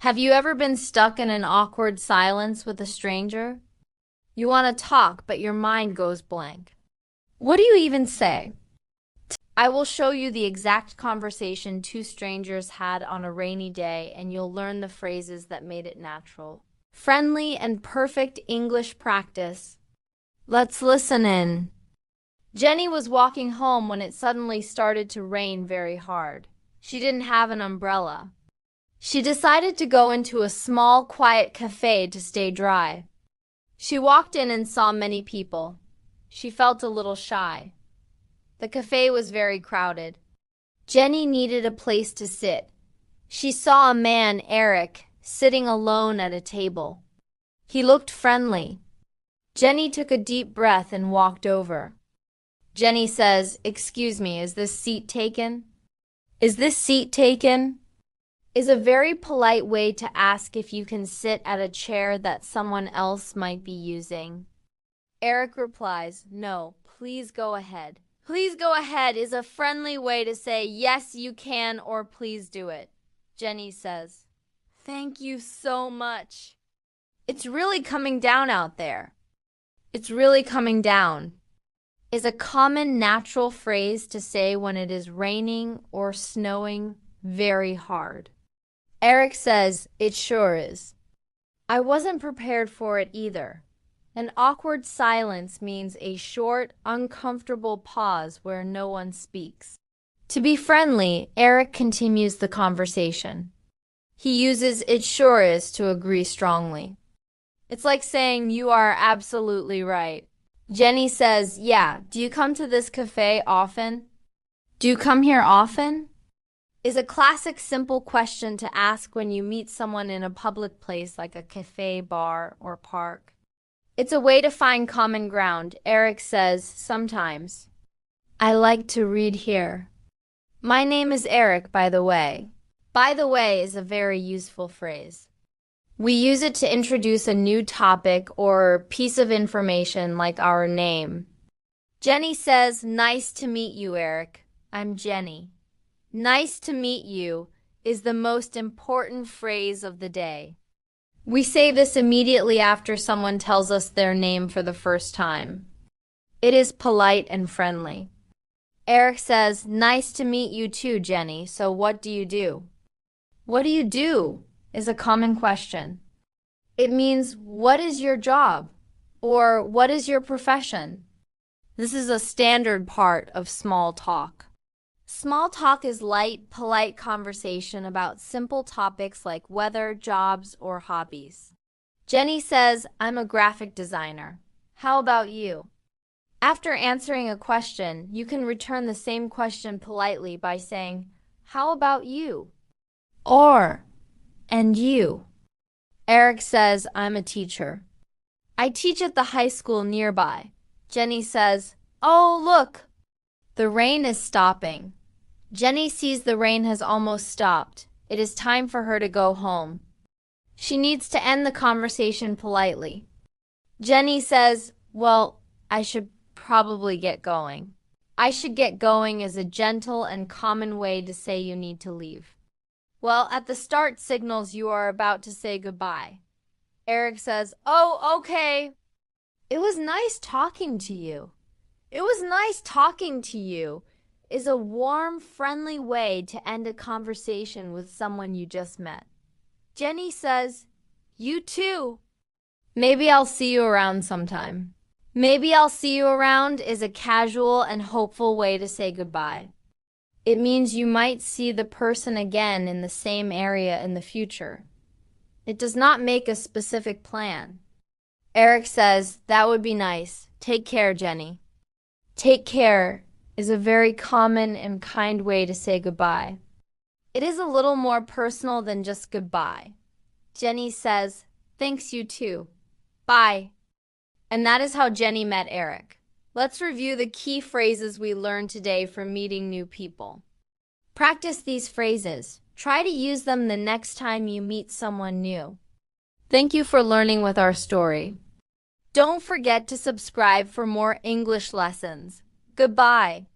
Have you ever been stuck in an awkward silence with a stranger? You want to talk, but your mind goes blank. What do you even say? I will show you the exact conversation two strangers had on a rainy day, and you'll learn the phrases that made it natural. Friendly and perfect English practice. Let's listen in. Jenny was walking home when it suddenly started to rain very hard. She didn't have an umbrella. She decided to go into a small, quiet cafe to stay dry. She walked in and saw many people. She felt a little shy. The cafe was very crowded. Jenny needed a place to sit. She saw a man, Eric, sitting alone at a table. He looked friendly. Jenny took a deep breath and walked over. Jenny says, "Excuse me, is this seat taken?" "Is this seat taken?" is a very polite way to ask if you can sit at a chair that someone else might be using. Eric replies, "No, please go ahead." Please go ahead is a friendly way to say yes, you can, or please do it. Jenny says, "Thank you so much. It's really coming down out there." "It's really coming down" is a common natural phrase to say when it is raining or snowing very hard. Eric says, "It sure is." I wasn't prepared for it either. An awkward silence means a short, uncomfortable pause where no one speaks. To be friendly, Eric continues the conversation. He uses "it sure is" to agree strongly. It's like saying, "You are absolutely right." Jenny says, "Yeah, do you come to this cafe often?" "Do you come here often?" is a classic simple question to ask when you meet someone in a public place like a cafe, bar, or park. It's a way to find common ground. Eric says, "Sometimes. I like to read here." My name is Eric, by the way. By the way is a very useful phrase. We use it to introduce a new topic or piece of information like our name. Jenny says, "Nice to meet you, Eric. I'm Jenny." Nice to meet you is the most important phrase of the day. We say this immediately after someone tells us their name for the first time. It is polite and friendly. Eric says, "Nice to meet you too, Jenny. So what do you do?" What do you do is a common question. It means, "What is your job?" or "What is your profession?" This is a standard part of small talk. Small talk is light, polite conversation about simple topics like weather, jobs, or hobbies. Jenny says, "I'm a graphic designer. How about you?" After answering a question, you can return the same question politely by saying, "How about you?" Or, "And you?" Eric says, "I'm a teacher. I teach at the high school nearby." Jenny says, "Oh, look, the rain is stopping." Jenny sees the rain has almost stopped. It is time for her to go home. She needs to end the conversation politely. Jenny says, "Well, I should probably get going." "I should get going" is a gentle and common way to say you need to leave. Well, at the start signals you are about to say goodbye. Eric says, "Oh, okay. It was nice talking to you." "It was nice talking to you" is a warm, friendly way to end a conversation with someone you just met. Jenny says, "You too. Maybe I'll see you around sometime." "Maybe I'll see you around" is a casual and hopeful way to say goodbye. It means you might see the person again in the same area in the future. It does not make a specific plan. Eric says, "That would be nice. Take care, Jenny." Take care is a very common and kind way to say goodbye. It is a little more personal than just goodbye. Jenny says, "Thanks, you too. Bye." And that is how Jenny met Eric. Let's review the key phrases we learned today for meeting new people. Practice these phrases. Try to use them the next time you meet someone new. Thank you for learning with our story. Don't forget to subscribe for more English lessons. Goodbye.